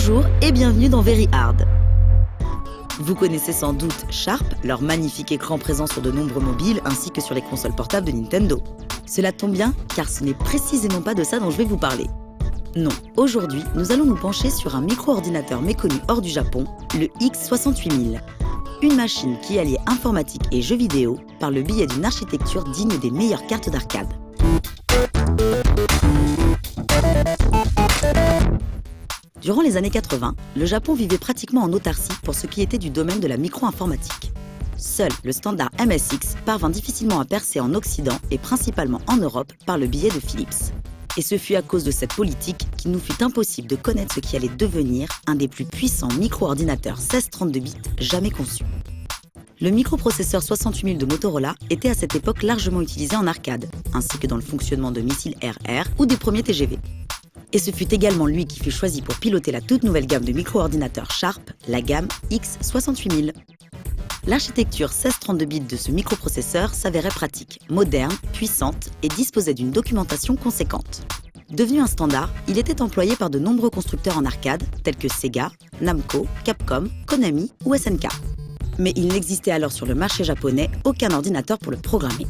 Bonjour et bienvenue dans Very Hard. Vous connaissez sans doute Sharp, leur magnifique écran présent sur de nombreux mobiles ainsi que sur les consoles portables de Nintendo. Cela tombe bien, car ce n'est précisément pas de ça dont je vais vous parler. Non, aujourd'hui, nous allons nous pencher sur un micro-ordinateur méconnu hors du Japon, le X68000. Une machine qui alliait informatique et jeux vidéo par le biais d'une architecture digne des meilleures cartes d'arcade. Durant les années 80, le Japon vivait pratiquement en autarcie pour ce qui était du domaine de la micro-informatique. Seul le standard MSX parvint difficilement à percer en Occident et principalement en Europe par le biais de Philips. Et ce fut à cause de cette politique qu'il nous fut impossible de connaître ce qui allait devenir un des plus puissants micro-ordinateurs 1632 bits jamais conçus. Le microprocesseur 68000 de Motorola était à cette époque largement utilisé en arcade, ainsi que dans le fonctionnement de missiles RR ou des premiers TGV. Et ce fut également lui qui fut choisi pour piloter la toute nouvelle gamme de micro-ordinateurs Sharp, la gamme X68000. L'architecture 1632 bits de ce microprocesseur s'avérait pratique, moderne, puissante et disposait d'une documentation conséquente. Devenu un standard, il était employé par de nombreux constructeurs en arcade, tels que Sega, Namco, Capcom, Konami ou SNK. Mais il n'existait alors sur le marché japonais aucun ordinateur pour le programmer.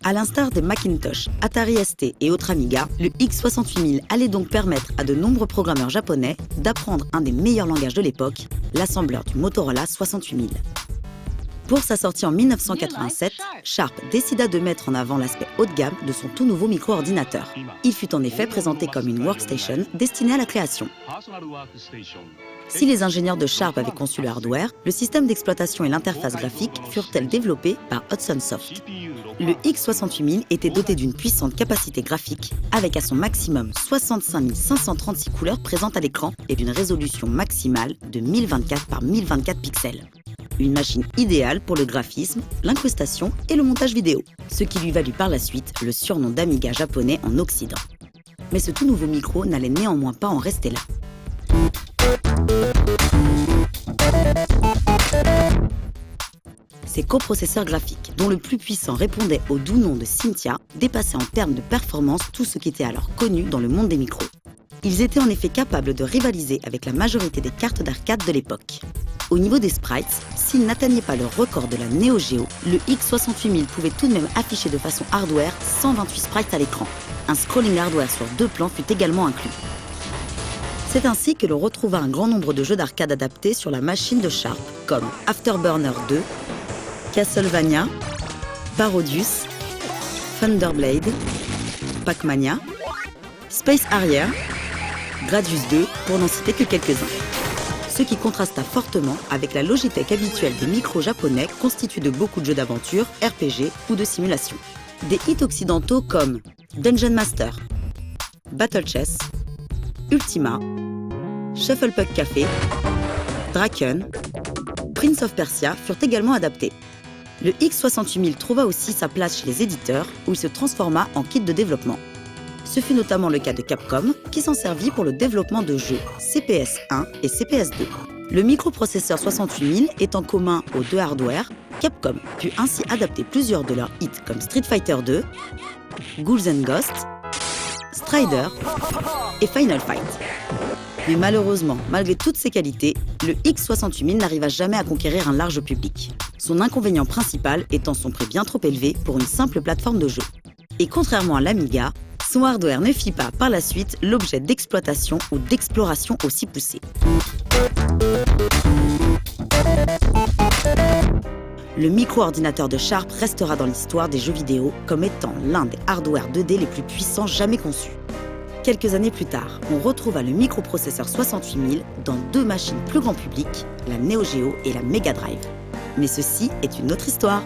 À l'instar des Macintosh, Atari ST et autres Amiga, le X68000 allait donc permettre à de nombreux programmeurs japonais d'apprendre un des meilleurs langages de l'époque, l'assembleur du Motorola 68000. Pour sa sortie en 1987, Sharp décida de mettre en avant l'aspect haut de gamme de son tout nouveau micro-ordinateur. Il fut en effet présenté comme une workstation destinée à la création. Si les ingénieurs de Sharp avaient conçu le hardware, le système d'exploitation et l'interface graphique furent-elles développées par Hudson Soft. Le X68000 était doté d'une puissante capacité graphique, avec à son maximum 65 536 couleurs présentes à l'écran et d'une résolution maximale de 1024 par 1024 pixels. Une machine idéale pour le graphisme, l'incrustation et le montage vidéo, ce qui lui valut par la suite le surnom d'Amiga japonais en Occident. Mais ce tout nouveau micro n'allait néanmoins pas en rester là. Ses coprocesseurs graphiques, dont le plus puissant répondait au doux nom de Cynthia, dépassaient en termes de performance tout ce qui était alors connu dans le monde des micros. Ils étaient en effet capables de rivaliser avec la majorité des cartes d'arcade de l'époque. Au niveau des sprites, s'ils n'atteignaient pas le record de la Neo Geo, le X68000 pouvait tout de même afficher de façon hardware 128 sprites à l'écran. Un scrolling hardware sur 2 plans fut également inclus. C'est ainsi que l'on retrouva un grand nombre de jeux d'arcade adaptés sur la machine de Sharp, comme Afterburner 2, Castlevania, Parodius, Thunderblade, Pac-Mania, Space Harrier, Gradius 2, pour n'en citer que quelques-uns. Ce qui contrasta fortement avec la Logitech habituelle des micros japonais constitués de beaucoup de jeux d'aventure, RPG ou de simulation. Des hits occidentaux comme Dungeon Master, Battle Chess, Ultima, Shuffle Puck Café, Draken, Prince of Persia furent également adaptés. Le X68000 trouva aussi sa place chez les éditeurs où il se transforma en kit de développement. Ce fut notamment le cas de Capcom qui s'en servit pour le développement de jeux CPS-1 et CPS-2. Le microprocesseur 68000 étant commun aux deux hardware, Capcom put ainsi adapter plusieurs de leurs hits comme Street Fighter 2, Ghouls and Ghosts, Strider et Final Fight. Mais malheureusement, malgré toutes ces qualités, le X68000 n'arriva jamais à conquérir un large public. Son inconvénient principal étant son prix bien trop élevé pour une simple plateforme de jeu. Et contrairement à l'Amiga, son hardware ne fit pas par la suite l'objet d'exploitation ou d'exploration aussi poussée. Le micro-ordinateur de Sharp restera dans l'histoire des jeux vidéo comme étant l'un des hardware 2D les plus puissants jamais conçus. Quelques années plus tard, on retrouva le microprocesseur 68000 dans 2 machines plus grand public, la Neo Geo et la Mega Drive. Mais ceci est une autre histoire.